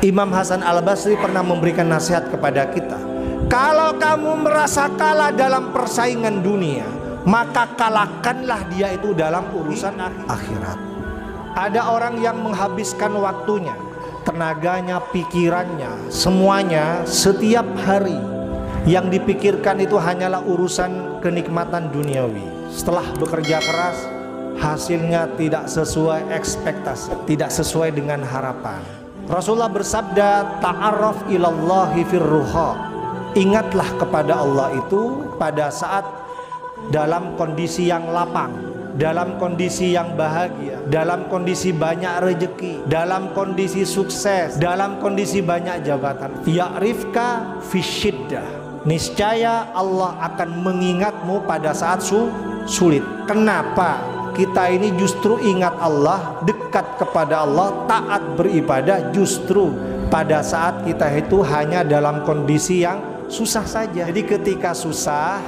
Imam Hasan Al-Basri pernah memberikan nasihat kepada kita, kalau kamu merasa kalah dalam persaingan dunia, maka kalahkanlah dia itu dalam urusan akhirat. Ada orang yang menghabiskan waktunya, tenaganya, pikirannya, semuanya setiap hari yang dipikirkan itu hanyalah urusan kenikmatan duniawi. Setelah bekerja keras, hasilnya tidak sesuai ekspektasi, tidak sesuai dengan harapan. Rasulullah bersabda, ta'arraf ilallahi firruha. Ingatlah kepada Allah itu pada saat dalam kondisi yang lapang, dalam kondisi yang bahagia, dalam kondisi banyak rezeki, dalam kondisi sukses, dalam kondisi banyak jabatan. Ya'rifka fisyiddah. Niscaya Allah akan mengingatmu pada saat sulit. Kenapa? Kita ini justru ingat Allah, dekat kepada Allah, taat beribadah justru pada saat kita itu hanya dalam kondisi yang susah saja. Jadi ketika susah,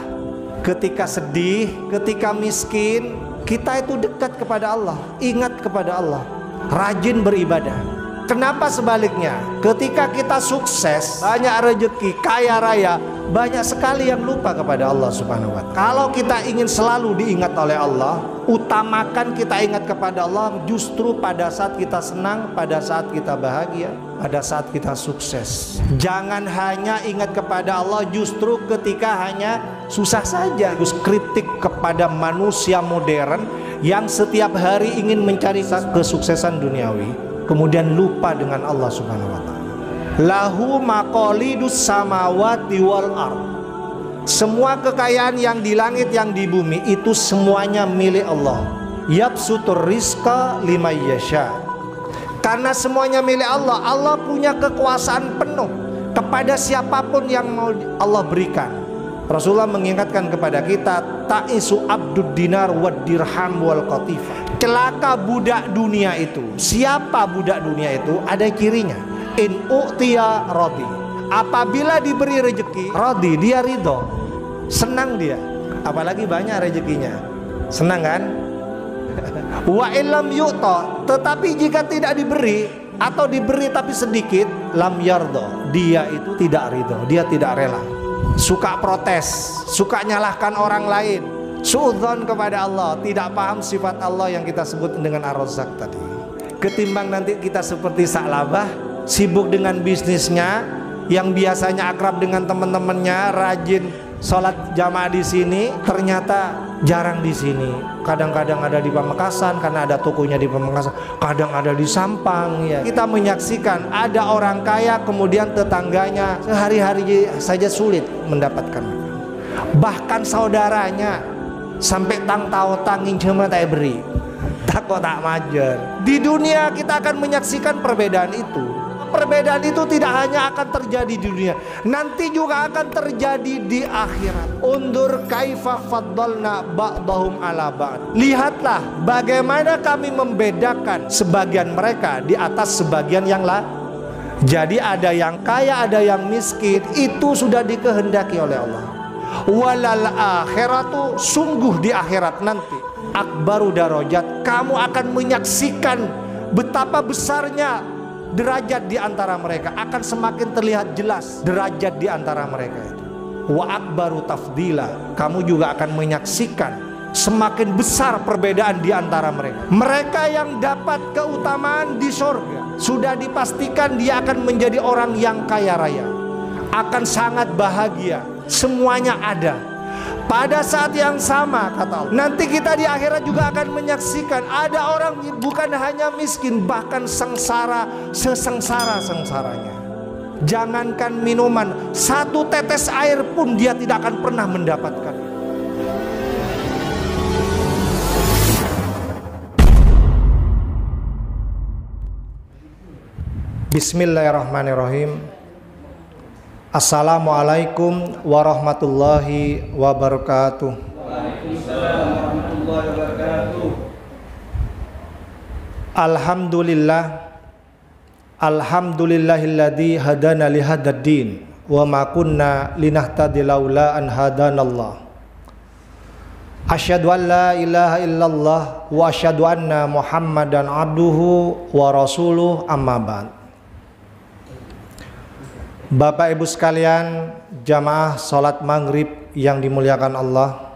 ketika sedih, ketika miskin, kita itu dekat kepada Allah, ingat kepada Allah, rajin beribadah. Kenapa sebaliknya? Ketika kita sukses, banyak rezeki, kaya raya, banyak sekali yang lupa kepada Allah Subhanahu wa Ta'ala. Kalau kita ingin selalu diingat oleh Allah, utamakan kita ingat kepada Allah justru pada saat kita senang, pada saat kita bahagia, pada saat kita sukses. Jangan hanya ingat kepada Allah justru ketika hanya susah saja. Terus kritik kepada manusia modern yang setiap hari ingin mencari kesuksesan duniawi, kemudian lupa dengan Allah Subhanahu wa Ta'ala. Lahu maqalidus samawati wal ard. Semua kekayaan yang di langit yang di bumi itu semuanya milik Allah. Yabsutur rizqa liman yasha. Karena semuanya milik Allah, Allah punya kekuasaan penuh kepada siapapun yang mau Allah berikan. Rasulullah mengingatkan kepada kita, ta'isu abdud dinar wad dirham wal qatifah. Celaka budak dunia itu. Siapa budak dunia itu? Ada cirinya. In u'tiya radi. Apabila diberi rezeki, radi, dia ridho, senang dia. Apalagi banyak rezekinya, senang kan? Wa illam yu'ta. Tetapi jika tidak diberi atau diberi tapi sedikit, lam yardo, dia itu tidak ridho, dia tidak rela. Suka protes, suka nyalahkan orang lain, suudzon kepada Allah, tidak paham sifat Allah yang kita sebut dengan Ar-Razzaq tadi. Ketimbang nanti kita seperti Sa'labah, sibuk dengan bisnisnya, yang biasanya akrab dengan teman-temannya, rajin sholat jamaah di sini, ternyata jarang di sini. Kadang-kadang ada di Pamekasan karena ada tokonya di Pamekasan, kadang ada di Sampang. Ya, kita menyaksikan ada orang kaya kemudian tetangganya sehari-hari saja sulit mendapatkan. Bahkan saudaranya sampai tang tahu tanging cuma tak beri, tak kok tak majer. Di dunia kita akan menyaksikan perbedaan itu. Perbedaan itu tidak hanya akan terjadi di dunia, nanti juga akan terjadi di akhirat. Undur kaifa faddalna ba'dahum ala ba'd. Lihatlah bagaimana kami membedakan sebagian mereka di atas sebagian yang lain. Jadi ada yang kaya, ada yang miskin, itu sudah dikehendaki oleh Allah. Walal akhiratu, sungguh di akhirat nanti, akbaru darajat, kamu akan menyaksikan betapa besarnya derajat di antara mereka, akan semakin terlihat jelas derajat di antara mereka itu. Wa akbaru tafdila, kamu juga akan menyaksikan semakin besar perbedaan di antara mereka. Mereka yang dapat keutamaan di surga, sudah dipastikan dia akan menjadi orang yang kaya raya, akan sangat bahagia, semuanya ada. Pada saat yang sama, kata Allah, nanti kita di akhirat juga akan menyaksikan ada orang bukan hanya miskin, bahkan sengsara, sesengsara-sengsaranya. Jangankan minuman, satu tetes air pun dia tidak akan pernah mendapatkan. Bismillahirrahmanirrahim. Assalamualaikum warahmatullahi wabarakatuh. Waalaikumsalam warahmatullahi wabarakatuh. Alhamdulillah, alhamdulillahilladzi hadana lihadad din wa ma kunna linahtadiya laula an hadanallah. Asyhadu an la ilaha illallah wa asyhadu anna Muhammadan abduhu wa rasuluh, amma ba'd. Bapak Ibu sekalian, jamaah salat maghrib yang dimuliakan Allah,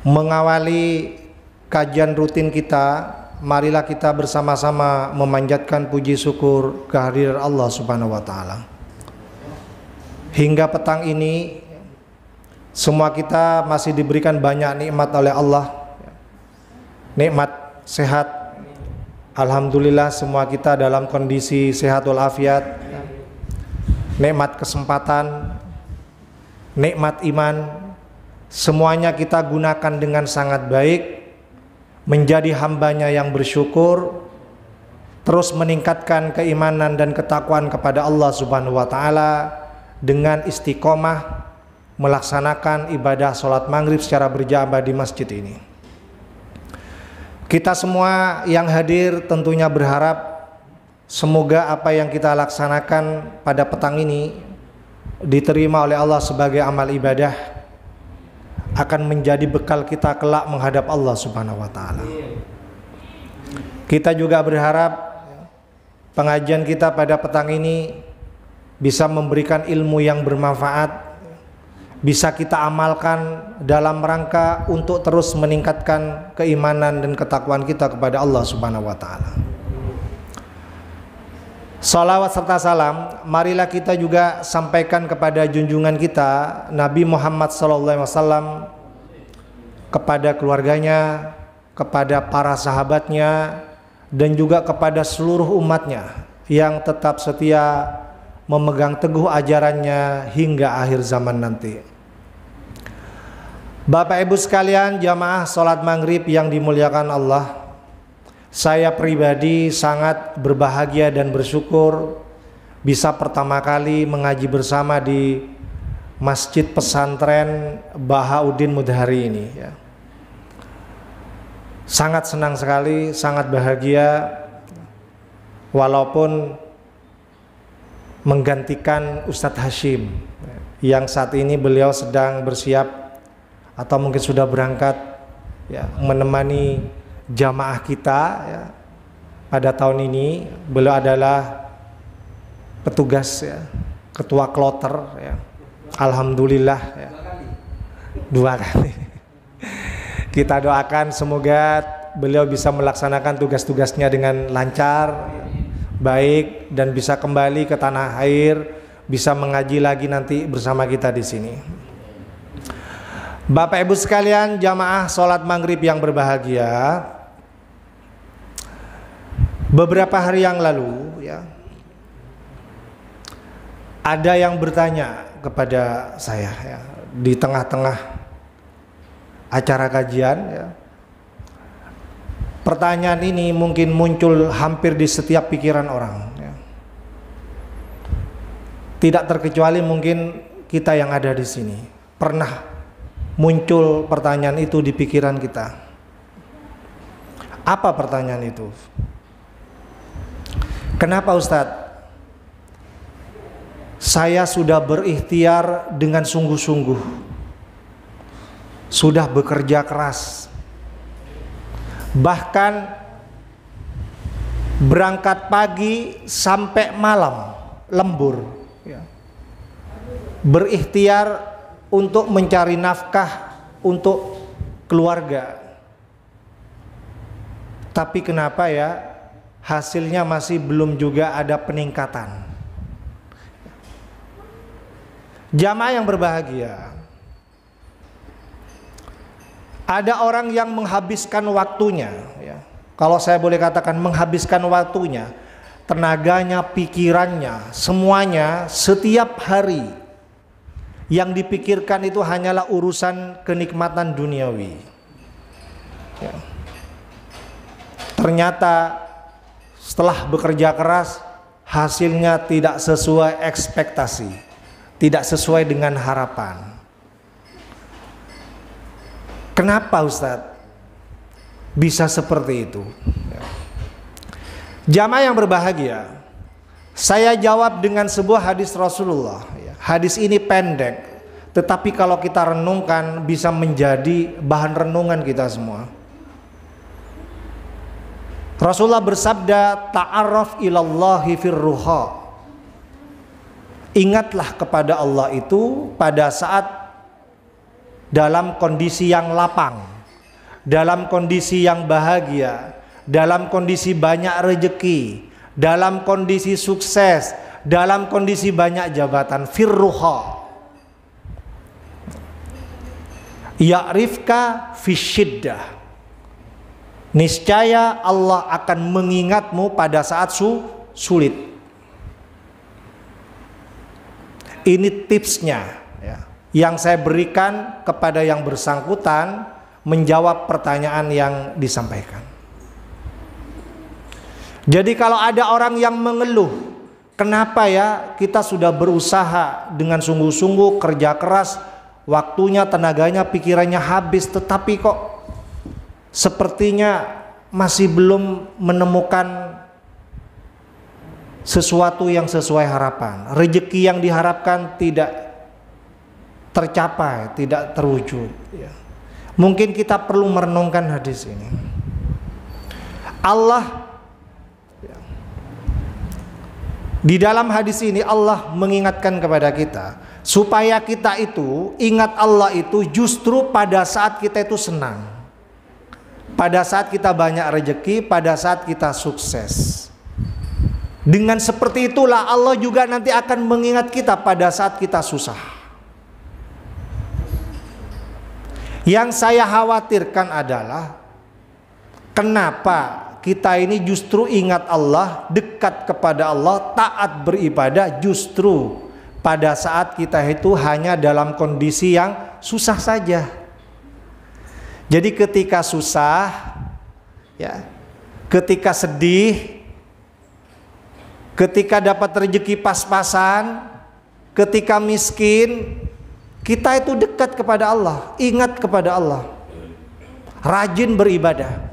mengawali kajian rutin kita, marilah kita bersama-sama memanjatkan puji syukur kehadiran Allah Subhanahu wa taala. Hingga petang ini semua kita masih diberikan banyak nikmat oleh Allah. Nikmat sehat. Alhamdulillah semua kita dalam kondisi sehat walafiat. Nikmat kesempatan, nikmat iman, semuanya kita gunakan dengan sangat baik, menjadi hambanya yang bersyukur, terus meningkatkan keimanan dan ketakwaan kepada Allah Subhanahu wa taala dengan istiqomah melaksanakan ibadah sholat maghrib secara berjamaah di masjid ini. Kita semua yang hadir tentunya berharap semoga apa yang kita laksanakan pada petang ini diterima oleh Allah sebagai amal ibadah, akan menjadi bekal kita kelak menghadap Allah Subhanahu wa taala. Kita juga berharap pengajian kita pada petang ini bisa memberikan ilmu yang bermanfaat, bisa kita amalkan dalam rangka untuk terus meningkatkan keimanan dan ketakwaan kita kepada Allah Subhanahu wa taala. Salawat serta salam marilah kita juga sampaikan kepada junjungan kita Nabi Muhammad SAW, kepada keluarganya, kepada para sahabatnya, dan juga kepada seluruh umatnya yang tetap setia memegang teguh ajarannya hingga akhir zaman nanti. Bapak Ibu sekalian, jamaah sholat maghrib yang dimuliakan Allah, saya pribadi sangat berbahagia dan bersyukur bisa pertama kali mengaji bersama di Masjid Pesantren Bahauddin Mudhari ini ya. Sangat senang sekali, sangat bahagia, walaupun menggantikan Ustadz Hashim yang saat ini beliau sedang bersiap atau mungkin sudah berangkat ya, menemani jamaah kita ya. Pada tahun ini beliau adalah petugas ya, ketua kloter ya. Alhamdulillah ya. 2 kali. Kita doakan semoga beliau bisa melaksanakan tugas-tugasnya dengan lancar, baik, dan bisa kembali ke tanah air, bisa mengaji lagi nanti bersama kita di sini. Bapak Ibu sekalian, jamaah sholat maghrib yang berbahagia, beberapa hari yang lalu ya, ada yang bertanya kepada saya ya, di tengah-tengah acara kajian ya. Pertanyaan ini mungkin muncul hampir di setiap pikiran orang ya. Tidak terkecuali mungkin kita yang ada di sini pernah muncul pertanyaan itu di pikiran kita. Apa pertanyaan itu? Kenapa Ustadz? Saya sudah berikhtiar dengan sungguh-sungguh, sudah bekerja keras, bahkan berangkat pagi sampai malam lembur ya. Berikhtiar untuk mencari nafkah untuk keluarga, tapi kenapa ya hasilnya masih belum juga ada peningkatan. Jamaah yang berbahagia, ada orang yang menghabiskan waktunya ya. Kalau saya boleh katakan menghabiskan waktunya, tenaganya, pikirannya, semuanya setiap hari yang dipikirkan itu hanyalah urusan kenikmatan duniawi ya. Ternyata setelah bekerja keras hasilnya tidak sesuai ekspektasi, tidak sesuai dengan harapan. Kenapa Ustadz bisa seperti itu? Jamaah yang berbahagia, Saya jawab dengan sebuah hadis Rasulullah. Hadis ini pendek, tetapi kalau kita renungkan bisa menjadi bahan renungan kita semua. Rasulullah bersabda, ta'arraf ilallahi firruha. Ingatlah kepada Allah itu pada saat dalam kondisi yang lapang, dalam kondisi yang bahagia, dalam kondisi banyak rejeki, dalam kondisi sukses, dalam kondisi banyak jabatan. Firruha, ya'rifka fisyiddah. Niscaya Allah akan mengingatmu pada saat sulit. Ini tipsnya ya, yang saya berikan kepada yang bersangkutan menjawab pertanyaan yang disampaikan. Jadi kalau ada orang yang mengeluh, kenapa ya kita sudah berusaha dengan sungguh-sungguh, kerja keras, waktunya, tenaganya, pikirannya habis, tetapi kok sepertinya masih belum menemukan sesuatu yang sesuai harapan. Rezeki yang diharapkan tidak tercapai, tidak terwujud. Mungkin kita perlu merenungkan hadis ini. Allah, di dalam hadis ini Allah mengingatkan kepada kita supaya kita itu ingat Allah itu justru pada saat kita itu senang, pada saat kita banyak rezeki, pada saat kita sukses. Dengan seperti itulah Allah juga nanti akan mengingat kita pada saat kita susah. Yang saya khawatirkan adalah kenapa kita ini justru ingat Allah, dekat kepada Allah, taat beribadah justru pada saat kita itu hanya dalam kondisi yang susah saja. Jadi ketika susah, ya, ketika sedih, ketika dapat rezeki pas-pasan, ketika miskin, kita itu dekat kepada Allah, ingat kepada Allah, rajin beribadah.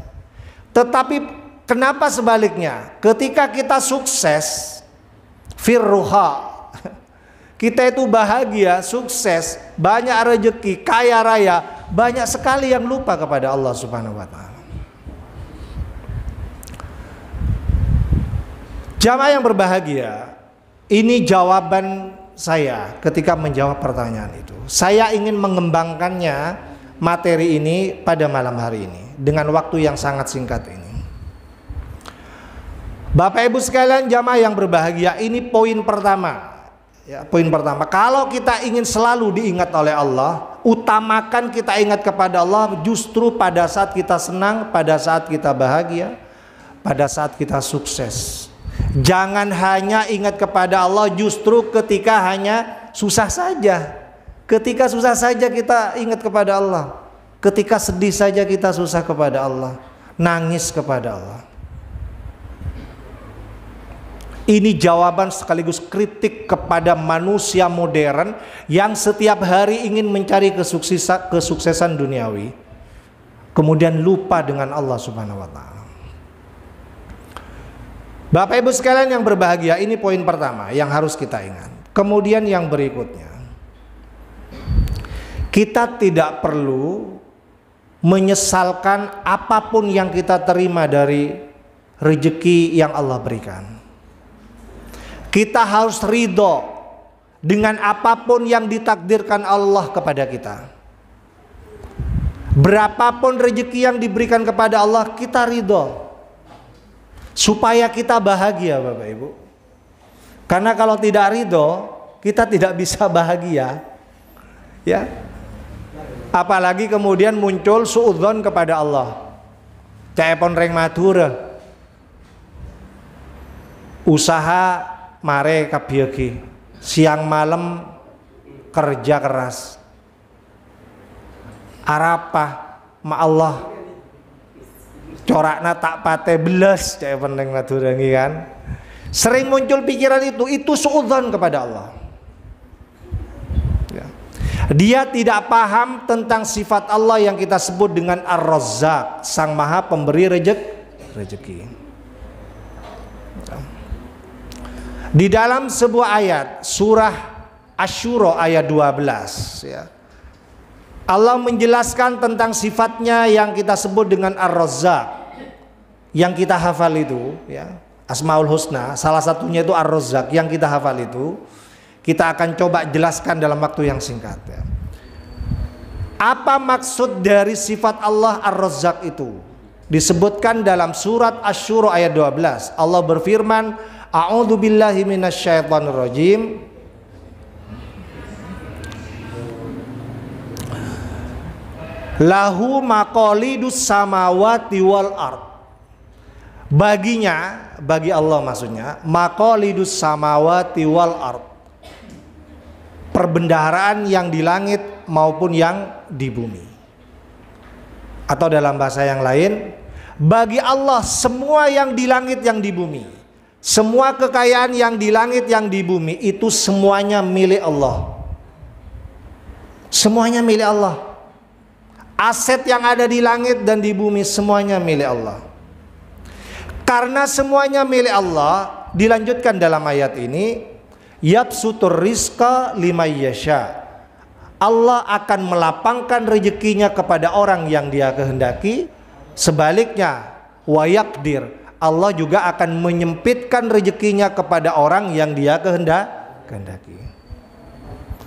Tetapi kenapa sebaliknya? Ketika kita sukses, firruha, kita itu bahagia, sukses, banyak rezeki, kaya raya, banyak sekali yang lupa kepada Allah Subhanahu wa ta'ala. Jamaah yang berbahagia, ini jawaban saya ketika menjawab pertanyaan itu. Saya ingin mengembangkannya materi ini pada malam hari ini dengan waktu yang sangat singkat ini. Bapak Ibu sekalian, jamaah yang berbahagia, ini poin pertama. Ya, poin pertama, kalau kita ingin selalu diingat oleh Allah, utamakan kita ingat kepada Allah justru pada saat kita senang, pada saat kita bahagia, pada saat kita sukses. Jangan hanya ingat kepada Allah justru ketika hanya susah saja. Ketika susah saja kita ingat kepada Allah. Ketika sedih saja kita susah kepada Allah, nangis kepada Allah. Ini jawaban sekaligus kritik kepada manusia modern yang setiap hari ingin mencari kesuksesan duniawi, kemudian lupa dengan Allah Subhanahu wa ta'ala. Bapak Ibu sekalian yang berbahagia, ini poin pertama yang harus kita ingat. Kemudian yang berikutnya, kita tidak perlu menyesalkan apapun yang kita terima dari rezeki yang Allah berikan. Kita harus ridho dengan apapun yang ditakdirkan Allah kepada kita. Berapapun rezeki yang diberikan kepada Allah, kita ridho supaya kita bahagia, Bapak Ibu. Karena kalau tidak ridho, kita tidak bisa bahagia, ya. Apalagi kemudian muncul suudzon kepada Allah. Caepon reng matur, usaha mare kabiegi, siang malam kerja keras, arapah ma Allah corakna tak pate belas, caepon reng matur kan. Sering muncul pikiran itu suudzon kepada Allah. Ya. Dia tidak paham tentang sifat Allah yang kita sebut dengan Ar-Razzaq, Sang Maha Pemberi rezeki. Di dalam sebuah ayat surah Asy-Syura ayat 12 ya, Allah menjelaskan tentang sifatnya yang kita sebut dengan Ar-Razzaq, yang kita hafal itu ya, Asmaul Husna, salah satunya itu Ar-Razzaq yang kita hafal itu. Kita akan coba jelaskan dalam waktu yang singkat ya. Apa maksud dari sifat Allah Ar-Razzaq itu? Disebutkan dalam surat Asy-Syura ayat 12. Allah berfirman, A'udzu billahi minasyaitonir rajim. Lahu maqalidus samawati wal ard. Baginya, bagi Allah maksudnya, maqalidus samawati wal ard. Perbendaharaan yang di langit maupun yang di bumi. Atau dalam bahasa yang lain, bagi Allah semua yang di langit yang di bumi, semua kekayaan yang di langit yang di bumi itu semuanya milik Allah. Semuanya milik Allah. Aset yang ada di langit dan di bumi semuanya milik Allah. Karena semuanya milik Allah, dilanjutkan dalam ayat ini, yabsutur rizqa liman yasha. Allah akan melapangkan rezekinya kepada orang yang Dia kehendaki. Sebaliknya, wa yaqdir, Allah juga akan menyempitkan rezekinya kepada orang yang Dia kehendaki.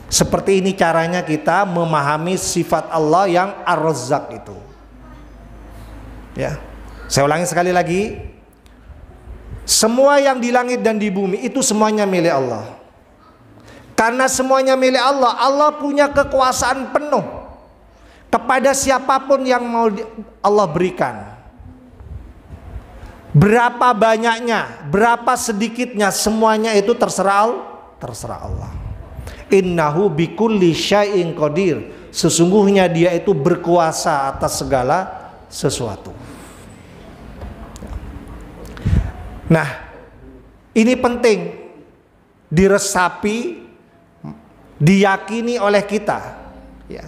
Seperti ini caranya kita memahami sifat Allah yang Ar-Razzaq itu. Ya, saya ulangi sekali lagi. Semua yang di langit dan di bumi itu semuanya milik Allah. Karena semuanya milik Allah, Allah punya kekuasaan penuh kepada siapapun yang mau Allah berikan. Berapa banyaknya, berapa sedikitnya, semuanya itu terserah Allah. Innahu bikulli syai'in qadir. Sesungguhnya Dia itu berkuasa atas segala sesuatu. Nah, ini penting diresapi, diyakini oleh kita ya,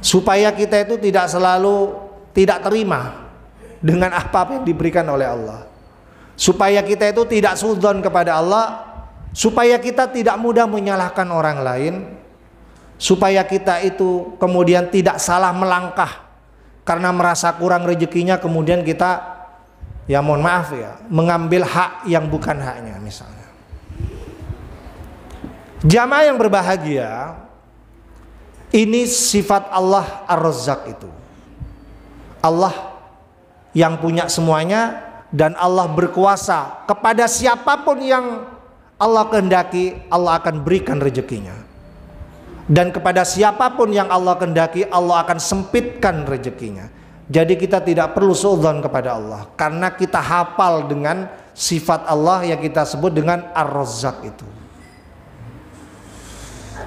supaya kita itu tidak selalu tidak terima dengan apa yang diberikan oleh Allah, supaya kita itu tidak sudzon kepada Allah, supaya kita tidak mudah menyalahkan orang lain, supaya kita itu kemudian tidak salah melangkah karena merasa kurang rezekinya, kemudian kita ya mohon maaf ya mengambil hak yang bukan haknya misalnya. Jamaah yang berbahagia, ini sifat Allah Ar-Razzaq itu. Allah yang punya semuanya dan Allah berkuasa kepada siapapun yang Allah kehendaki, Allah akan berikan rezekinya. Dan kepada siapapun yang Allah kehendaki, Allah akan sempitkan rezekinya. Jadi kita tidak perlu suudzon kepada Allah, karena kita hafal dengan sifat Allah yang kita sebut dengan Ar-Razzaq itu.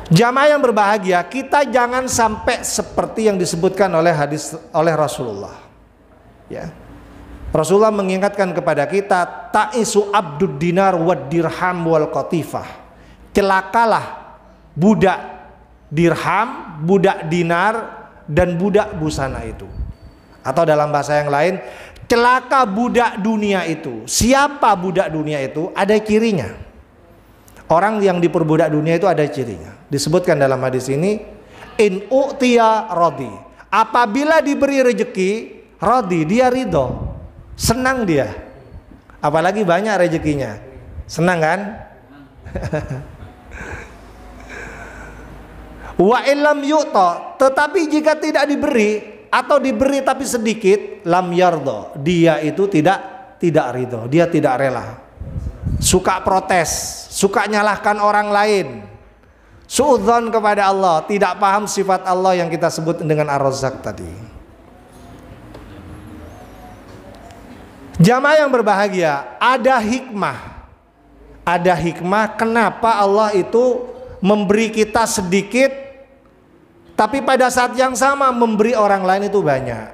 Jamaah yang berbahagia, kita jangan sampai seperti yang disebutkan oleh hadis oleh Rasulullah. Ya. Rasulullah mengingatkan kepada kita, ta'isu abdud dinar wad dirham wal qatifah. Celakalah budak dirham, budak dinar dan budak busana itu. Atau dalam bahasa yang lain, celaka budak dunia itu. Siapa budak dunia itu? Ada cirinya. Orang yang diperbudak dunia itu ada cirinya. Disebutkan dalam hadis ini, in u'tiya radi. Apabila diberi rezeki, radi, dia ridho, senang dia. Apalagi banyak rezekinya, senang kan? Wa illam yu'ta, tetapi jika tidak diberi atau diberi tapi sedikit, lam yardo, dia itu tidak ridho, dia tidak rela. Suka protes, suka nyalahkan orang lain, suudzon kepada Allah, tidak paham sifat Allah yang kita sebut dengan Ar-Razzaq tadi. Jamaah yang berbahagia, ada hikmah kenapa Allah itu memberi kita sedikit, tapi pada saat yang sama memberi orang lain itu banyak.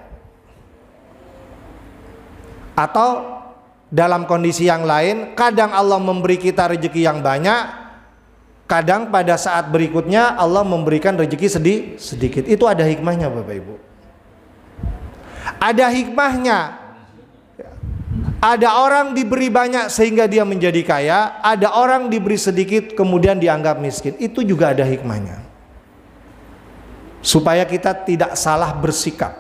Atau dalam kondisi yang lain, kadang Allah memberi kita rezeki yang banyak, kadang pada saat berikutnya Allah memberikan rezeki sedikit. Itu ada hikmahnya Bapak Ibu. Ada hikmahnya. Ada orang diberi banyak sehingga dia menjadi kaya, ada orang diberi sedikit kemudian dianggap miskin. Itu juga ada hikmahnya. Supaya kita tidak salah bersikap,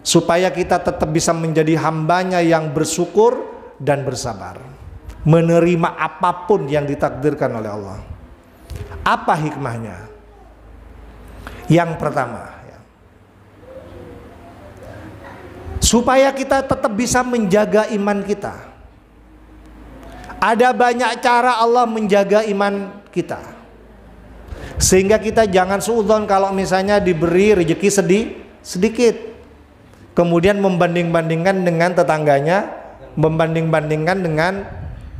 supaya kita tetap bisa menjadi hambanya yang bersyukur dan bersabar, menerima apapun yang ditakdirkan oleh Allah. Apa hikmahnya? Yang pertama, supaya kita tetap bisa menjaga iman kita. Ada banyak cara Allah menjaga iman kita, sehingga kita jangan suudzon kalau misalnya diberi rezeki sedikit, kemudian membanding-bandingkan dengan tetangganya, membanding-bandingkan dengan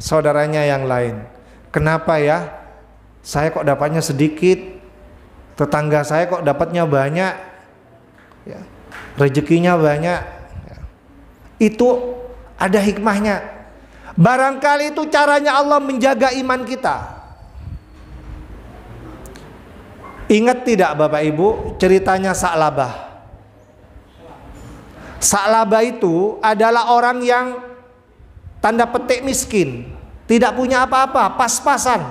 saudaranya yang lain. Kenapa ya saya kok dapatnya sedikit, tetangga saya kok dapatnya banyak, ya, rezekinya banyak. Itu ada hikmahnya. Barangkali itu caranya Allah menjaga iman kita. Ingat tidak Bapak Ibu ceritanya Sa'labah? Sa'labah itu adalah orang yang tanda petik miskin, tidak punya apa-apa, pas-pasan.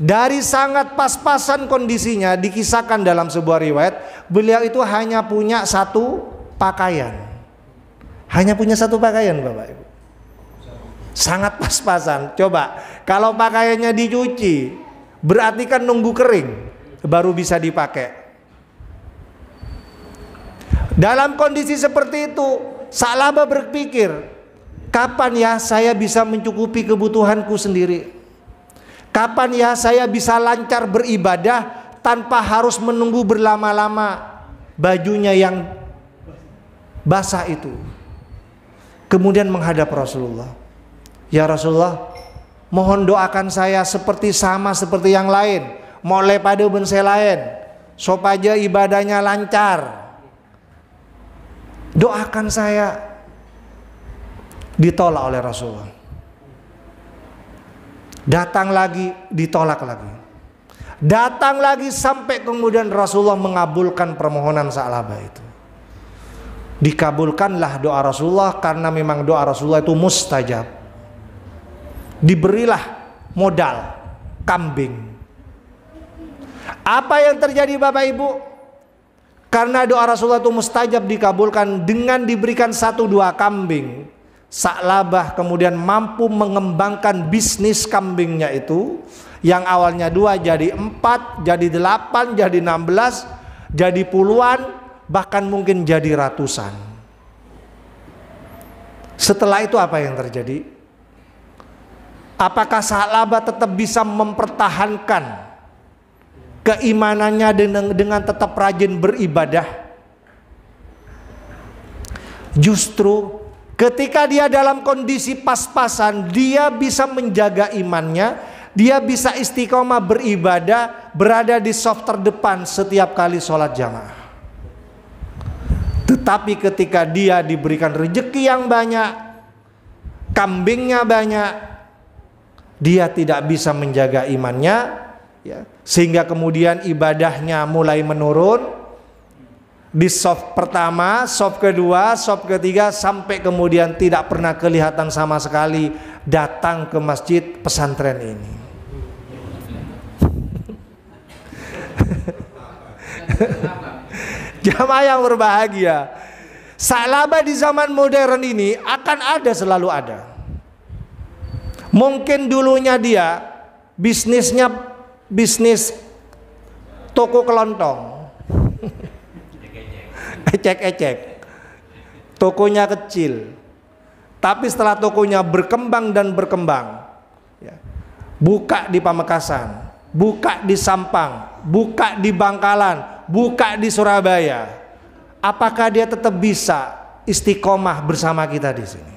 Dari sangat pas-pasan kondisinya, dikisahkan dalam sebuah riwayat, beliau itu hanya punya satu pakaian. Hanya punya satu pakaian Bapak Ibu. Sangat pas-pasan. Coba kalau pakaiannya dicuci, berarti kan nunggu kering baru bisa dipakai. Dalam kondisi seperti itu, Sa'labah berpikir, kapan ya saya bisa mencukupi kebutuhanku sendiri? Kapan ya saya bisa lancar beribadah tanpa harus menunggu berlama-lama bajunya yang basah itu? Kemudian menghadap Rasulullah. Ya Rasulullah, mohon doakan saya seperti yang lain, mulai pada bense lain, supaya ibadahnya lancar. Doakan saya. Ditolak oleh Rasulullah. Datang lagi, ditolak lagi. Datang lagi sampai kemudian Rasulullah mengabulkan permohonan Sa'labah itu. Dikabulkanlah doa Rasulullah karena memang doa Rasulullah itu mustajab. Diberilah modal kambing. Apa yang terjadi Bapak Ibu? Karena doa Rasulullah itu mustajab, dikabulkan dengan diberikan 1-2 kambing. Sa'labah kemudian mampu mengembangkan bisnis kambingnya itu, yang awalnya 2 jadi 4, jadi 8, jadi 16, jadi puluhan, bahkan mungkin jadi ratusan. Setelah itu apa yang terjadi? Apakah Sa'labah tetap bisa mempertahankan keimanannya dengan tetap rajin beribadah? Justru ketika dia dalam kondisi pas-pasan, dia bisa menjaga imannya, dia bisa istiqomah beribadah, berada di saf terdepan setiap kali sholat jamaah. Tetapi ketika dia diberikan rezeki yang banyak, kambingnya banyak, dia tidak bisa menjaga imannya, ya, sehingga kemudian ibadahnya mulai menurun. Di shaf pertama, shaf kedua, shaf ketiga, sampai kemudian tidak pernah kelihatan sama sekali datang ke masjid pesantren ini. Jamaah yang berbahagia, Sa'labah di zaman modern ini akan ada, selalu ada. Mungkin dulunya dia bisnisnya bisnis toko kelontong, ecek-ecek, tokonya kecil. Tapi setelah tokonya berkembang dan berkembang, ya, buka di Pamekasan, buka di Sampang, buka di Bangkalan, buka di Surabaya, apakah dia tetap bisa istiqomah bersama kita di sini?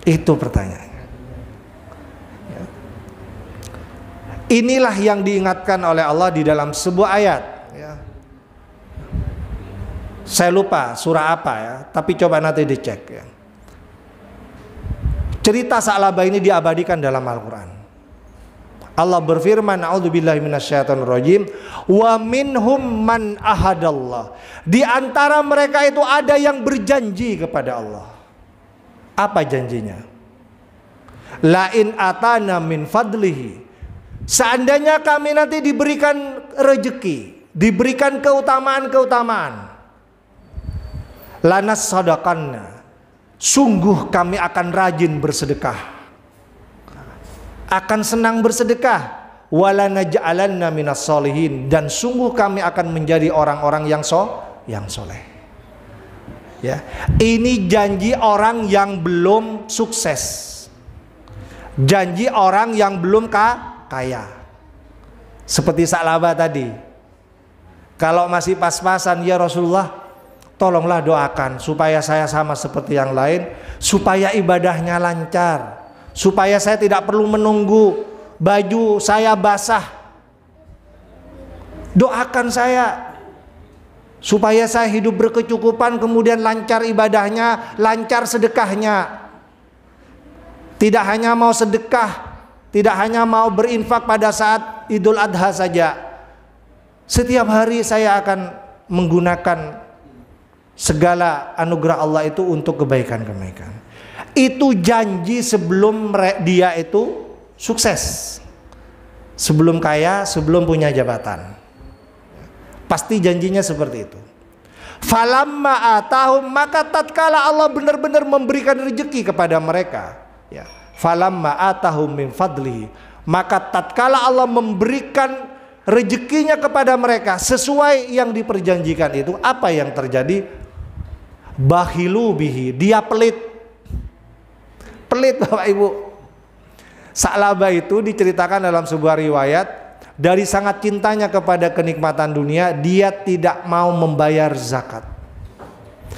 Itu pertanyaannya. Ya. Inilah yang diingatkan oleh Allah di dalam sebuah ayat. Ya. Saya lupa surah apa ya, tapi coba nanti dicek. Ya. Cerita Sa'labah ini diabadikan dalam Al-Quran. Allah berfirman, a'udzubillahi minasyaitonirrajim, wa minhum man ahadallah. Di antara mereka itu ada yang berjanji kepada Allah. Apa janjinya? Lain atana min fadlihi. Seandainya kami nanti diberikan rezeki, diberikan keutamaan-keutamaan, lanas sadakanna, sungguh kami akan rajin bersedekah, akan senang bersedekah, wala naj'alanna minas solihin, dan sungguh kami akan menjadi orang-orang yang soleh. Ya, ini janji orang yang belum sukses, janji orang yang belum kaya. Seperti Sa'labah tadi, kalau masih pas-pasan, ya Rasulullah, tolonglah doakan supaya saya sama seperti yang lain, supaya ibadahnya lancar, supaya saya tidak perlu menunggu baju saya basah. Doakan saya supaya saya hidup berkecukupan, kemudian lancar ibadahnya, lancar sedekahnya. Tidak hanya mau sedekah, tidak hanya mau berinfak pada saat Idul Adha saja. Setiap hari saya akan menggunakan segala anugerah Allah itu untuk kebaikan-kebaikan. Itu janji sebelum dia itu sukses, sebelum kaya, sebelum punya jabatan. Pasti janjinya seperti itu. Falamma atahum, maka tatkala Allah benar-benar memberikan rezeki kepada mereka, ya. Falamma atahum min fadli, maka tatkala Allah memberikan rezekinya kepada mereka sesuai yang diperjanjikan itu, apa yang terjadi? Bakhilu bihi, dia pelit. Pelit, Bapak Ibu. Sa'labah itu diceritakan dalam sebuah riwayat, dari sangat cintanya kepada kenikmatan dunia, dia tidak mau membayar zakat.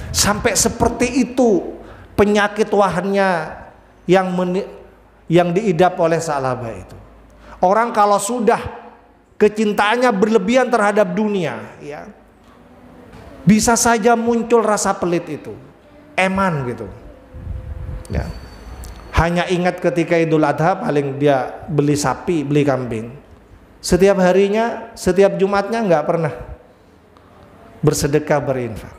Sampai seperti itu penyakit wahannya yang diidap oleh Sa'labah itu. Orang kalau sudah kecintaannya berlebihan terhadap dunia, ya, bisa saja muncul rasa pelit itu, eman gitu. Ya. Hanya ingat ketika Idul Adha paling dia beli sapi, beli kambing. Setiap harinya, setiap Jumatnya nggak pernah bersedekah, berinfak.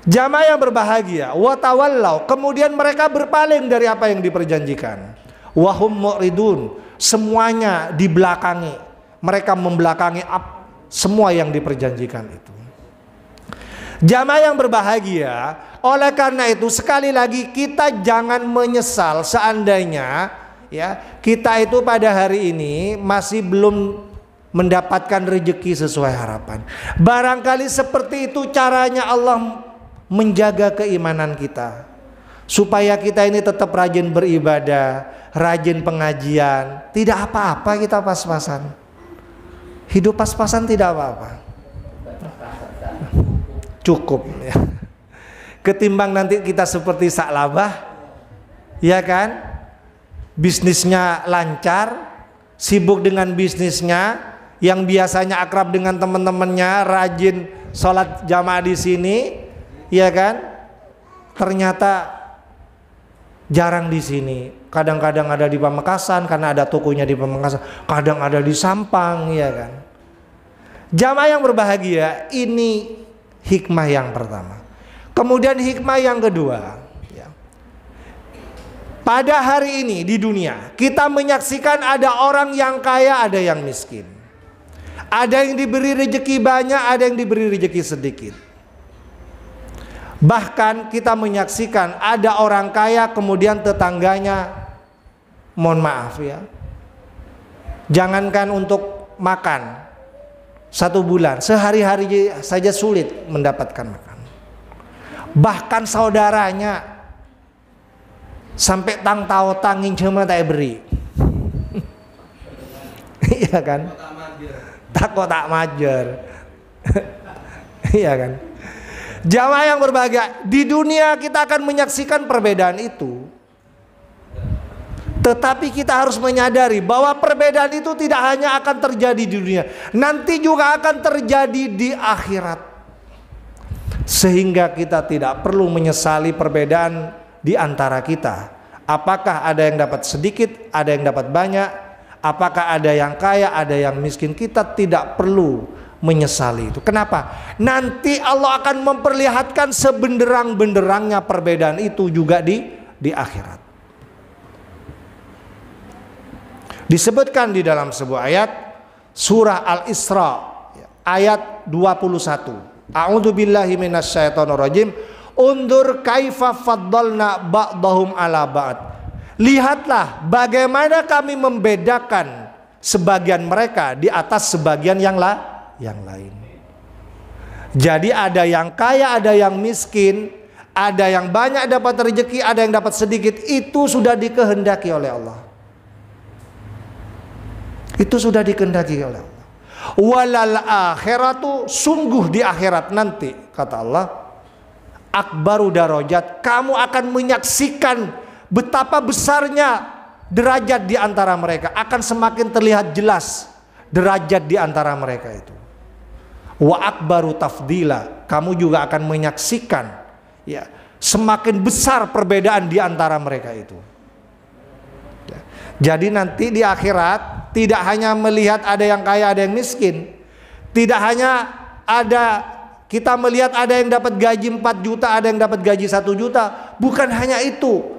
Jamaah yang berbahagia, watawallau, kemudian mereka berpaling dari apa yang diperjanjikan. Wahum mu'ridun, semuanya dibelakangi, mereka membelakangi semua yang diperjanjikan itu. Jamaah yang berbahagia, oleh karena itu sekali lagi kita jangan menyesal seandainya, ya, kita itu pada hari ini masih belum mendapatkan rezeki sesuai harapan. Barangkali seperti itu caranya Allah menjaga keimanan kita, supaya kita ini tetap rajin beribadah, rajin pengajian. Tidak apa-apa kita pas-pasan, hidup pas-pasan tidak apa-apa, cukup, ya. Ketimbang nanti kita seperti Sa'labah, ya kan, bisnisnya lancar, sibuk dengan bisnisnya, yang biasanya akrab dengan teman-temannya, rajin sholat jamaah di sini, ya kan, ternyata jarang di sini. Kadang-kadang ada di Pamekasan karena ada tokonya di Pamekasan, kadang ada di Sampang, ya kan. Jamaah yang berbahagia, ini hikmah yang pertama. Kemudian hikmah yang kedua, ya. Pada hari ini di dunia kita menyaksikan ada orang yang kaya, ada yang miskin, ada yang diberi rezeki banyak, ada yang diberi rezeki sedikit. Bahkan kita menyaksikan ada orang kaya kemudian tetangganya, mohon maaf ya, jangankan untuk makan 1 bulan, sehari-hari saja sulit mendapatkan makan. Bahkan saudaranya sampai tang tahu tanging cuma tak beri. Iya kan? Takut tak majer. Iya kan? Jamaah yang berbahagia, di dunia kita akan menyaksikan perbedaan itu. Tetapi kita harus menyadari bahwa perbedaan itu tidak hanya akan terjadi di dunia, nanti juga akan terjadi di akhirat. Sehingga kita tidak perlu menyesali perbedaan di antara kita. Apakah ada yang dapat sedikit, ada yang dapat banyak, apakah ada yang kaya, ada yang miskin. Kita tidak perlu menyesali itu. Kenapa? Nanti Allah akan memperlihatkan sebenderang-benderangnya perbedaan itu juga di akhirat. Disebutkan di dalam sebuah ayat surah Al-Isra ayat 21. A'udzu billahi minasyaitonir rajim. Undur kaifa faddalna ba'dahum ala ba'd. Lihatlah bagaimana kami membedakan sebagian mereka di atas sebagian yang lain. Jadi ada yang kaya, ada yang miskin, ada yang banyak dapat rezeki, ada yang dapat sedikit. Itu sudah dikehendaki oleh Allah. Itu sudah dikehendaki oleh Allah. Walal akhiratu, sungguh di akhirat nanti, kata Allah, akbaru darajat, kamu akan menyaksikan betapa besarnya derajat di antara mereka. Akan semakin terlihat jelas derajat di antara mereka itu. Wa akbaru tafdila, kamu juga akan menyaksikan ya, semakin besar perbedaan di antara mereka itu. Ya. Jadi nanti di akhirat tidak hanya melihat ada yang kaya, ada yang miskin. Tidak hanya kita melihat ada yang dapat gaji 4 juta, ada yang dapat gaji 1 juta. Bukan hanya itu.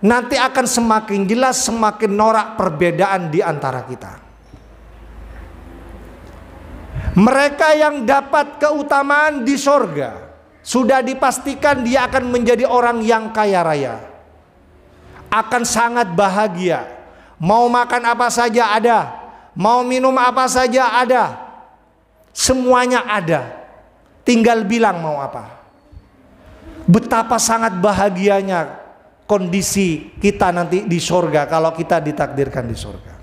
Nanti akan semakin jelas, semakin norak perbedaan di antara kita. Mereka yang dapat keutamaan di sorga, sudah dipastikan dia akan menjadi orang yang kaya raya. Akan sangat bahagia. Mau makan apa saja ada, mau minum apa saja ada, semuanya ada. Tinggal bilang mau apa. Betapa sangat bahagianya kondisi kita nanti di sorga kalau kita ditakdirkan di sorga.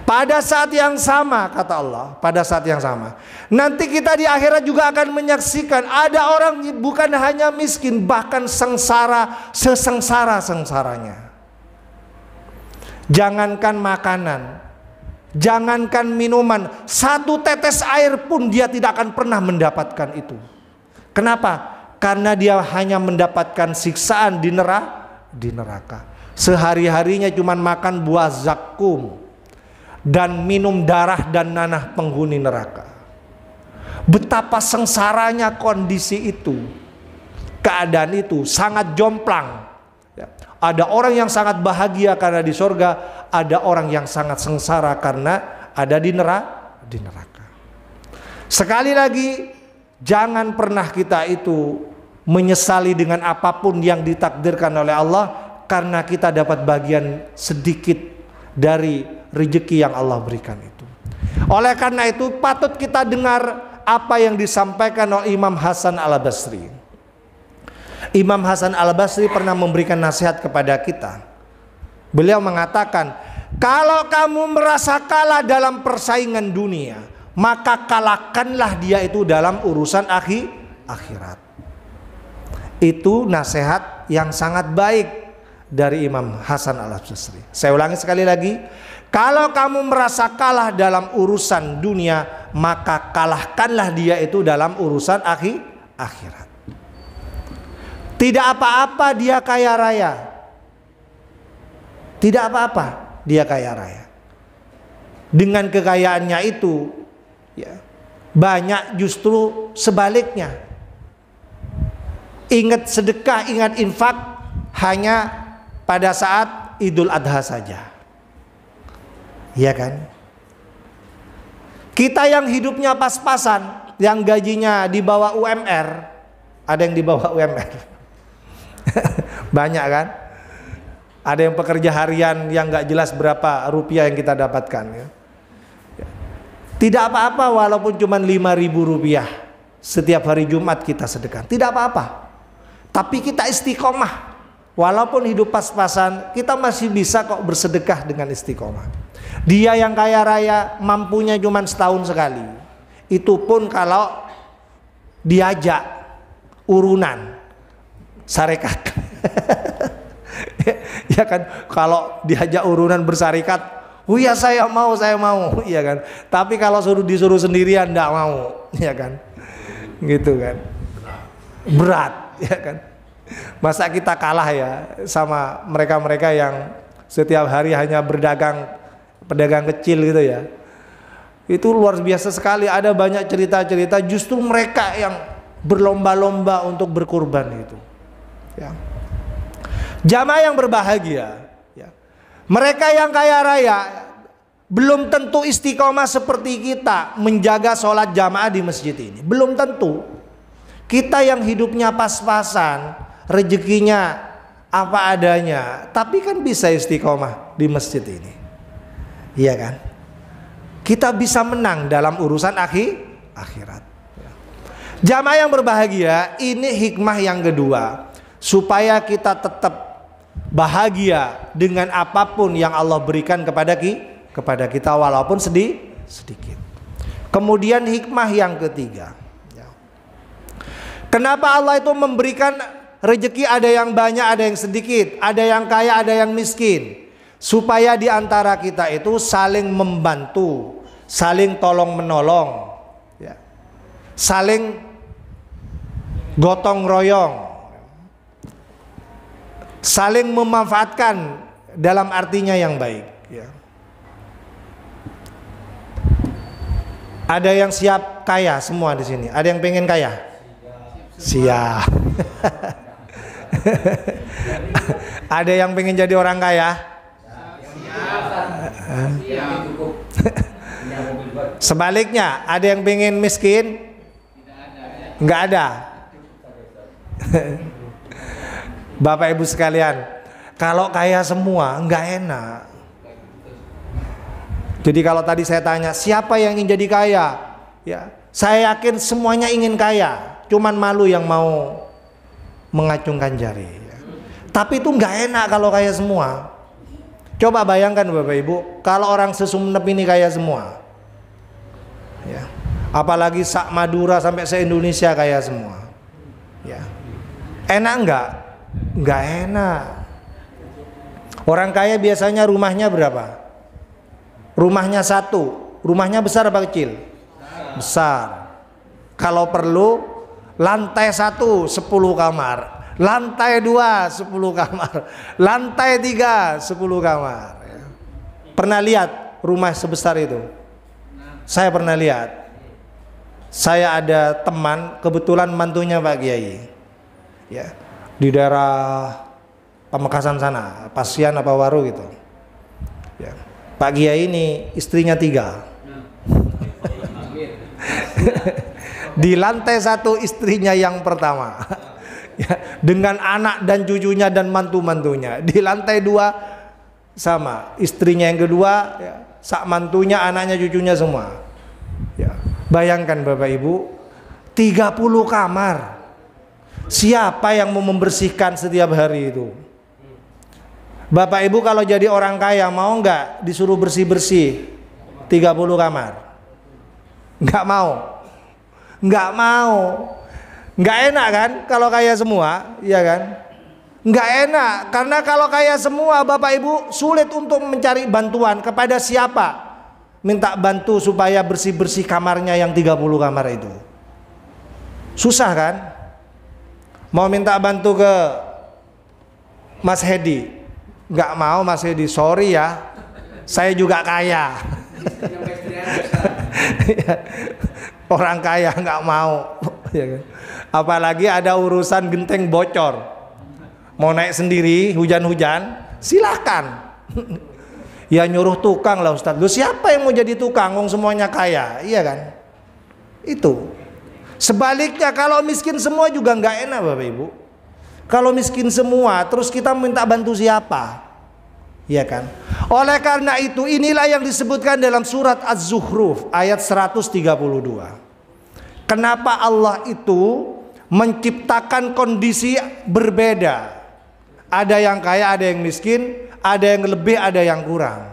Pada saat yang sama, kata Allah, pada saat yang sama nanti kita di akhirat juga akan menyaksikan ada orang bukan hanya miskin, bahkan sengsara, sesengsara-sengsaranya. Jangankan makanan, jangankan minuman, satu tetes air pun dia tidak akan pernah mendapatkan itu. Kenapa? Karena dia hanya mendapatkan siksaan di neraka. Sehari-harinya cuma makan buah zakum dan minum darah dan nanah penghuni neraka. Betapa sengsaranya kondisi itu. Keadaan itu sangat jomplang. Ada orang yang sangat bahagia karena di sorga, ada orang yang sangat sengsara karena ada di neraka. Sekali lagi, jangan pernah kita itu menyesali dengan apapun yang ditakdirkan oleh Allah, karena kita dapat bagian sedikit dari rezeki yang Allah berikan itu. Oleh karena itu patut kita dengar apa yang disampaikan oleh Imam Hasan Al-Basri. Imam Hasan Al-Basri pernah memberikan nasihat kepada kita. Beliau mengatakan, kalau kamu merasa kalah dalam persaingan dunia, maka kalahkanlah dia itu dalam urusan akhirat. Itu nasihat yang sangat baik dari Imam Hasan Al-Basri. Saya ulangi sekali lagi, kalau kamu merasa kalah dalam urusan dunia, maka kalahkanlah dia itu dalam urusan akhirat. Tidak apa-apa dia kaya raya. Tidak apa-apa dia kaya raya. Dengan kekayaannya itu ya, banyak justru sebaliknya. Ingat sedekah, ingat infak hanya pada saat Idul Adha saja. Iya kan? Kita yang hidupnya pas-pasan, yang gajinya di bawah UMR, ada yang di bawah UMR. Banyak kan? Ada yang pekerja harian yang nggak jelas berapa rupiah yang kita dapatkan ya. Tidak apa-apa walaupun cuma 5.000 rupiah setiap hari Jumat kita sedekah, tidak apa-apa. Tapi kita istiqomah. Walaupun hidup pas-pasan, kita masih bisa kok bersedekah dengan istiqomah. Dia yang kaya raya mampunya cuma setahun sekali. Itu pun kalau diajak urunan syarikat. Ya kan, kalau diajak urunan bersarikat, oh ya saya mau, ya kan. Tapi kalau disuruh sendirian enggak mau, ya kan. Gitu kan. Berat, ya kan. Masa kita kalah ya sama mereka-mereka yang setiap hari hanya pedagang kecil gitu ya. Itu luar biasa sekali. Ada banyak cerita-cerita justru mereka yang berlomba-lomba untuk berkurban itu. Ya. Jamaah yang berbahagia, ya. Mereka yang kaya raya belum tentu istiqomah seperti kita menjaga sholat jamaah di masjid ini. Belum tentu. Kita yang hidupnya pas-pasan, rezekinya apa adanya, tapi kan bisa istiqomah di masjid ini. Iya kan? Kita bisa menang dalam urusan akhirat. Jamaah yang berbahagia, ini hikmah yang kedua, supaya kita tetap bahagia dengan apapun yang Allah berikan kepada kita walaupun sedikit. Kemudian hikmah yang ketiga, kenapa Allah itu memberikan rezeki, ada yang banyak, ada yang sedikit, ada yang kaya, ada yang miskin, supaya di antara kita itu saling membantu, saling tolong menolong, ya. Saling gotong royong, saling memanfaatkan dalam artinya yang baik, ya. Ada yang siap kaya semua di sini. Ada yang pengen kaya? Siap. Ada yang pengen jadi orang kaya? Sebaliknya, ada yang pengen miskin? Enggak ada. Bapak Ibu sekalian, kalau kaya semua enggak enak. Jadi kalau tadi saya tanya siapa yang ingin jadi kaya, ya saya yakin semuanya ingin kaya, cuman malu yang mau mengacungkan jari, ya. Tapi itu nggak enak kalau kaya semua. Coba bayangkan Bapak Ibu, kalau orang sesumenep ini kaya semua, ya. Apalagi sak Madura sampai se Indonesia kaya semua, ya. Enak nggak? Nggak enak. Orang kaya biasanya rumahnya berapa? Rumahnya satu. Rumahnya besar apa kecil? Besar. Kalau perlu lantai 1 10 kamar, lantai 2 10 kamar, lantai 3 10 kamar. Pernah lihat rumah sebesar itu? Saya pernah lihat. Saya ada teman, kebetulan mantunya Pak Kiai, ya, di daerah Pamekasan sana, Pasian apa Waru gitu, ya. Pak Kiai ini istrinya 3. Di lantai 1 istrinya yang pertama, ya, dengan anak dan cucunya dan mantu-mantunya. Di lantai 2 sama istrinya yang kedua, ya, sak mantunya, anaknya, cucunya semua, ya. Bayangkan Bapak Ibu, 30 kamar. Siapa yang mau membersihkan setiap hari itu? Bapak Ibu kalau jadi orang kaya mau nggak disuruh bersih-bersih 30 kamar? Nggak mau. Nggak mau. Nggak enak kan kalau kaya semua, iya kan? Nggak enak, karena kalau kaya semua Bapak Ibu sulit untuk mencari bantuan. Kepada siapa minta bantu supaya bersih-bersih kamarnya yang 30 kamar itu? Susah kan? Mau minta bantu ke Mas Hedi, nggak mau. Mas Hedi, sorry ya, saya juga kaya. Orang kaya nggak mau. Apalagi ada urusan genteng bocor, mau naik sendiri hujan-hujan, silahkan. Ya nyuruh tukang lah Ustadz. Lu siapa yang mau jadi tukang? Wong semuanya kaya, iya kan? Itu. Sebaliknya kalau miskin semua juga nggak enak Bapak Ibu. Kalau miskin semua, terus kita minta bantu siapa? Ya kan? Oleh karena itu, inilah yang disebutkan dalam surat Az-Zukhruf ayat 132. Kenapa Allah itu menciptakan kondisi berbeda? Ada yang kaya, ada yang miskin, ada yang lebih, ada yang kurang.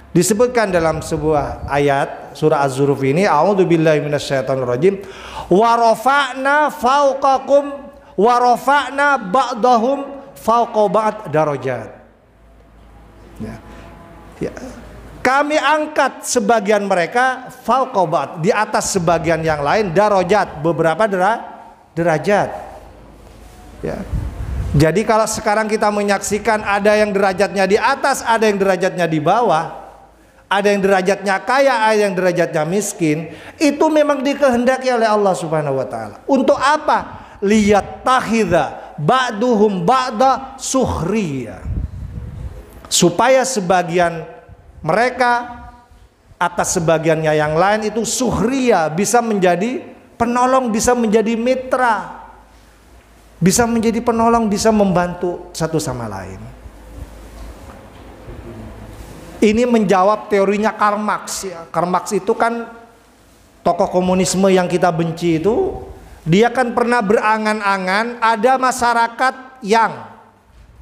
Disebutkan dalam sebuah ayat surah Az-Zukhruf ini, a'udzubillahi minasyaitonirrajim, wa rafa'na fawqakum wa rafa'na ba'dahum fawqa ba'd darajat. Ya. Ya. Kami angkat sebagian mereka fawqa ba'd, di atas sebagian yang lain, darajat, beberapa derajat. Ya. Jadi kalau sekarang kita menyaksikan ada yang derajatnya di atas, ada yang derajatnya di bawah, ada yang derajatnya kaya, ada yang derajatnya miskin, itu memang dikehendaki oleh Allah Subhanahu wa taala. Untuk apa? Liyattakhidha ba'duhum ba'da sukhriya. Supaya sebagian mereka atas sebagiannya yang lain itu sukhriya, bisa menjadi penolong, bisa menjadi mitra, bisa menjadi penolong, bisa membantu satu sama lain. Ini menjawab teorinya Karl Marx ya. Karl Marx itu kan tokoh komunisme yang kita benci itu. Dia kan pernah berangan-angan ada masyarakat yang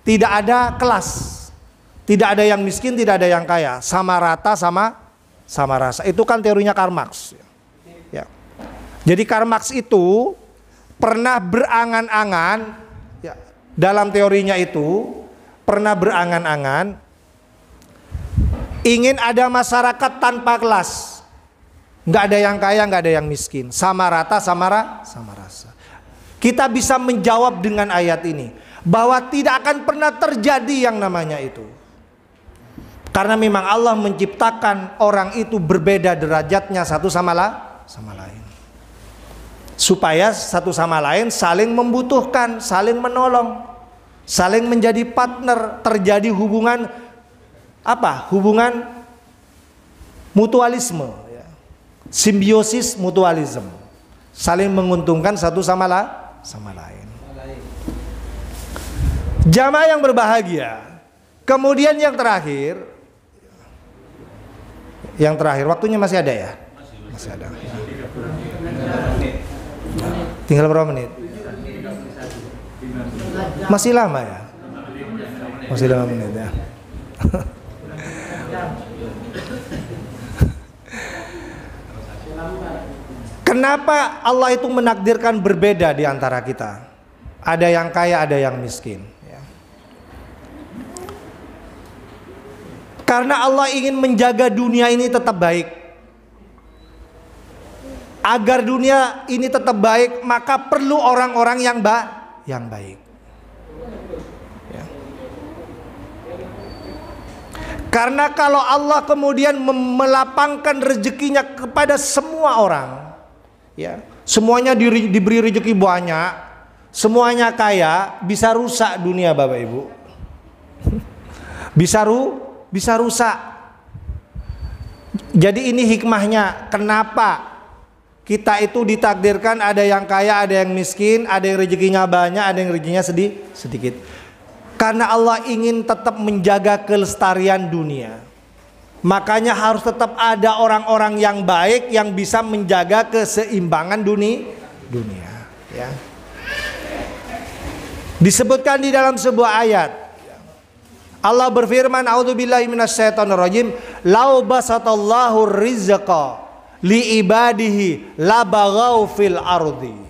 tidak ada kelas, tidak ada yang miskin, tidak ada yang kaya, sama rata, sama rasa. Itu kan teorinya Karl Marx ya. Jadi Karl Marx itu pernah berangan-angan ya, dalam teorinya itu pernah berangan-angan ingin ada masyarakat tanpa kelas, nggak ada yang kaya, nggak ada yang miskin, sama rata, sama rasa. Kita bisa menjawab dengan ayat ini bahwa tidak akan pernah terjadi yang namanya itu, karena memang Allah menciptakan orang itu berbeda derajatnya satu sama lain, supaya satu sama lain saling membutuhkan, saling menolong, saling menjadi partner, terjadi hubungan apa? Hubungan mutualisme ya. Simbiosis mutualisme, saling menguntungkan satu sama lain. Jamaah yang berbahagia. Kemudian yang terakhir, waktunya masih ada ya? Masih ada. Tinggal berapa menit? Masih lama ya? Masih 5 menit ya. Kenapa Allah itu menakdirkan berbeda di antara kita? Ada yang kaya, ada yang miskin ya. Karena Allah ingin menjaga dunia ini tetap baik. Agar dunia ini tetap baik, maka perlu orang-orang yang baik ya. Karena kalau Allah kemudian melapangkan rezekinya kepada semua orang ya, semuanya diberi rezeki banyak, semuanya kaya, bisa rusak dunia Bapak Ibu. Bisa rusak. Jadi ini hikmahnya kenapa kita itu ditakdirkan ada yang kaya, ada yang miskin, ada yang rezekinya banyak, ada yang rezekinya sedikit. Karena Allah ingin tetap menjaga kelestarian dunia. Makanya harus tetap ada orang-orang yang baik yang bisa menjaga keseimbangan dunia ya. Disebutkan di dalam sebuah ayat, Allah berfirman, a'udzubillahi minasyaitonirrajim, lau basatallahu rizqa li ibadihi labaghaw fil ardi.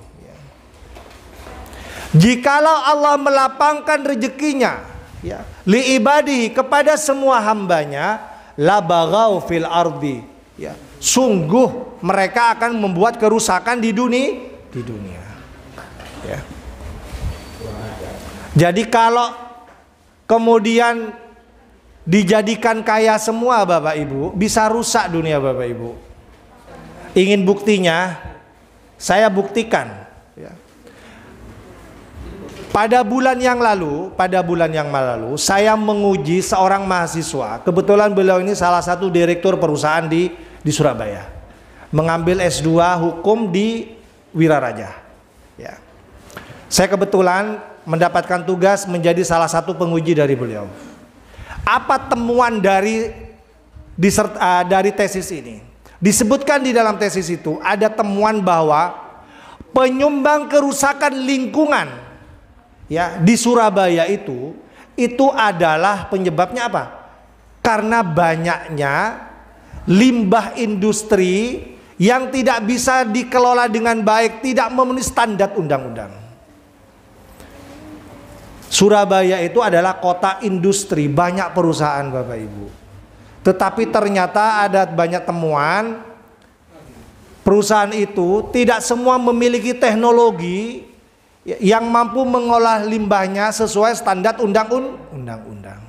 Jikalau Allah melapangkan rezekinya ya, li ibadihi kepada semua hambanya, labaghaw fil ardi ya, sungguh mereka akan membuat kerusakan di dunia ya. Jadi kalau kemudian dijadikan kaya semua Bapak Ibu, bisa rusak dunia Bapak Ibu. Ingin buktinya? Saya buktikan ya. Pada bulan yang lalu saya menguji seorang mahasiswa. Kebetulan beliau ini salah satu direktur perusahaan di Surabaya, mengambil S2 hukum di Wiraraja ya. Saya kebetulan mendapatkan tugas menjadi salah satu penguji dari beliau. Apa temuan dari tesis ini? Disebutkan di dalam tesis itu ada temuan bahwa penyumbang kerusakan lingkungan ya di Surabaya itu adalah penyebabnya apa? Karena banyaknya limbah industri yang tidak bisa dikelola dengan baik, tidak memenuhi standar undang-undang. Surabaya itu adalah kota industri, banyak perusahaan Bapak Ibu. Tetapi ternyata ada banyak temuan, perusahaan itu tidak semua memiliki teknologi yang mampu mengolah limbahnya sesuai standar undang-undang.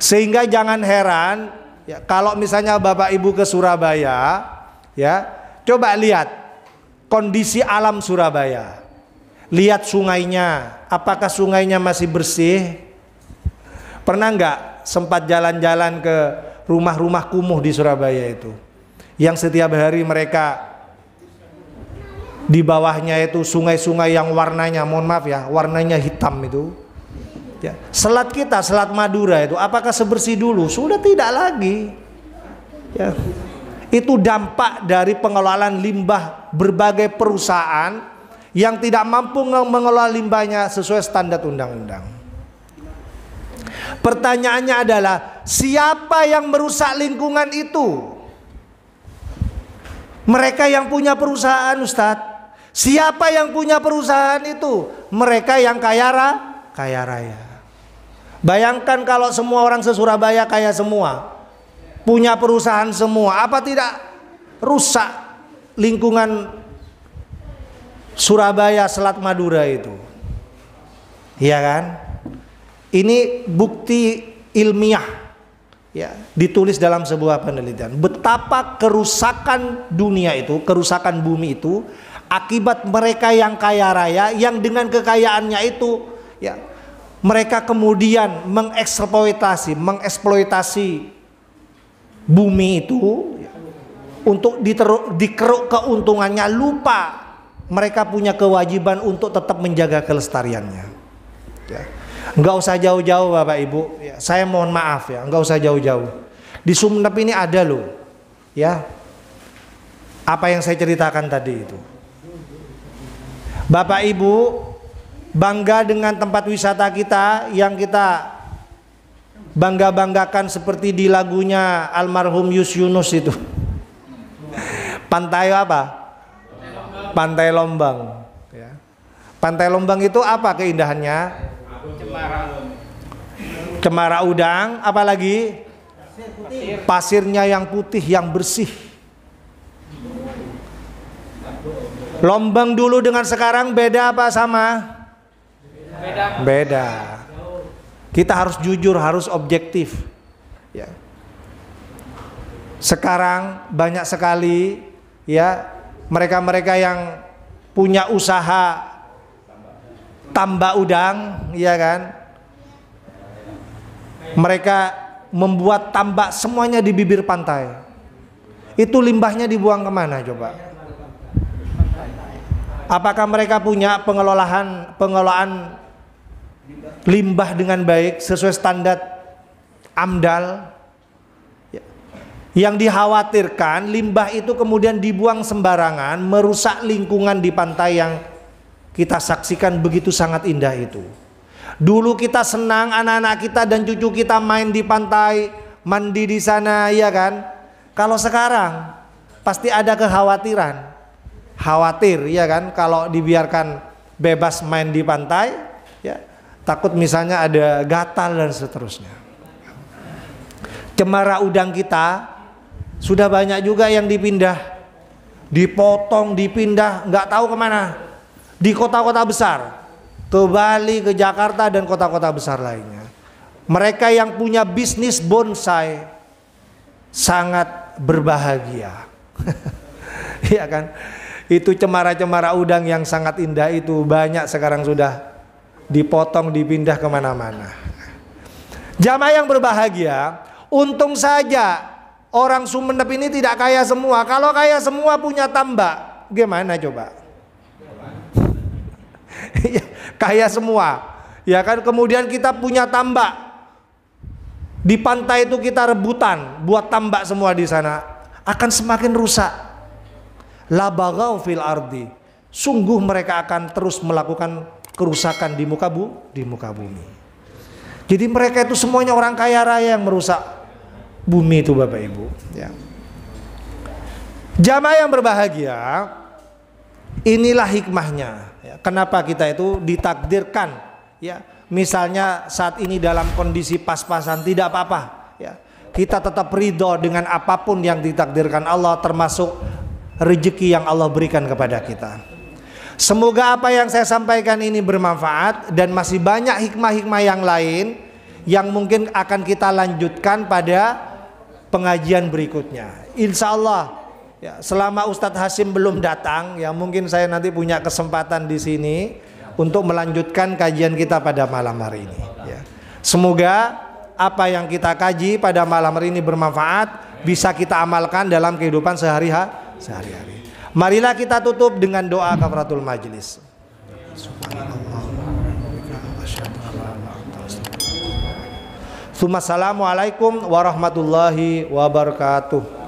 Sehingga jangan heran Ya, kalau misalnya Bapak Ibu ke Surabaya, ya, coba lihat kondisi alam Surabaya. Lihat sungainya, apakah sungainya masih bersih? Pernah nggak sempat jalan-jalan ke rumah-rumah kumuh di Surabaya itu, yang setiap hari mereka di bawahnya itu sungai-sungai yang warnanya, mohon maaf ya, warnanya hitam itu. Ya. Selat kita, Selat Madura itu, apakah sebersih dulu? Sudah tidak lagi. Ya. Itu dampak dari pengelolaan limbah berbagai perusahaan yang tidak mampu mengelola limbahnya sesuai standar undang-undang. Pertanyaannya adalah, siapa yang merusak lingkungan itu? Mereka yang punya perusahaan, Ustadz. Siapa yang punya perusahaan itu? Mereka yang kaya raya. Bayangkan kalau semua orang se-Surabaya kaya semua, punya perusahaan semua, apa tidak rusak lingkungan Surabaya, Selat Madura itu? Iya kan? Ini bukti ilmiah, ya, ditulis dalam sebuah penelitian. Betapa kerusakan dunia itu, kerusakan bumi itu akibat mereka yang kaya raya, yang dengan kekayaannya itu, ya, mereka kemudian mengeksploitasi bumi itu, ya, untuk dikeruk keuntungannya, lupa mereka punya kewajiban untuk tetap menjaga kelestariannya. Ya. Nggak usah jauh-jauh Bapak Ibu, ya, saya mohon maaf ya, nggak usah jauh-jauh. Di Sumeneb ini ada loh, ya, apa yang saya ceritakan tadi itu. Bapak Ibu bangga dengan tempat wisata kita yang kita bangga-banggakan seperti di lagunya almarhum Yus Yunus itu. Pantai apa? Pantai Lombang. Ya. Pantai Lombang itu apa keindahannya? Cemara udang, apalagi pasirnya yang putih, yang bersih. Lombang dulu dengan sekarang beda apa sama? Beda. Kita harus jujur, harus objektif. Ya. Sekarang banyak sekali, ya, mereka-mereka yang punya usaha tambak udang, ya kan? Mereka membuat tambak semuanya di bibir pantai. Itu limbahnya dibuang kemana coba? Apakah mereka punya pengelolaan limbah dengan baik sesuai standar AMDAL? Yang dikhawatirkan limbah itu kemudian dibuang sembarangan, merusak lingkungan di pantai yang kita saksikan begitu sangat indah itu. Dulu kita senang, anak-anak kita dan cucu kita main di pantai, mandi di sana, ya kan? Kalau sekarang pasti ada kekhawatiran. Khawatir, ya kan, kalau dibiarkan bebas main di pantai, ya, takut misalnya ada gatal dan seterusnya. Cemara udang kita sudah banyak juga yang dipindah, dipotong, dipindah, nggak tahu kemana, di kota-kota besar, ke Bali, ke Jakarta dan kota-kota besar lainnya. Mereka yang punya bisnis bonsai sangat berbahagia. Iya kan? Itu cemara-cemara udang yang sangat indah itu banyak sekarang sudah dipotong, dipindah kemana-mana. Jamaah yang berbahagia, untung saja orang Sumeneb ini tidak kaya semua. Kalau kaya semua punya tambak, gimana coba? Kaya semua, ya kan? Kemudian kita punya tambak di pantai itu, kita rebutan buat tambak semua di sana, akan semakin rusak. La baghaw fil ardi, sungguh mereka akan terus melakukan kerusakan di muka bumi. Jadi mereka itu semuanya orang kaya raya yang merusak bumi itu Bapak Ibu, ya. Jamaah yang berbahagia, inilah hikmahnya, ya. Kenapa kita itu ditakdirkan, ya, misalnya saat ini dalam kondisi pas-pasan, tidak apa-apa, ya. Kita tetap ridho dengan apapun yang ditakdirkan Allah, termasuk rezeki yang Allah berikan kepada kita. Semoga apa yang saya sampaikan ini bermanfaat, dan masih banyak hikmah-hikmah yang lain yang mungkin akan kita lanjutkan pada pengajian berikutnya. Insya Allah ya, selama Ustadz Hasyim belum datang, ya mungkin saya nanti punya kesempatan di sini untuk melanjutkan kajian kita pada malam hari ini. Ya. Semoga apa yang kita kaji pada malam hari ini bermanfaat, bisa kita amalkan dalam kehidupan sehari-hari. Marilah kita tutup dengan doa kafaratul majlis. Assalamualaikum warahmatullahi wabarakatuh.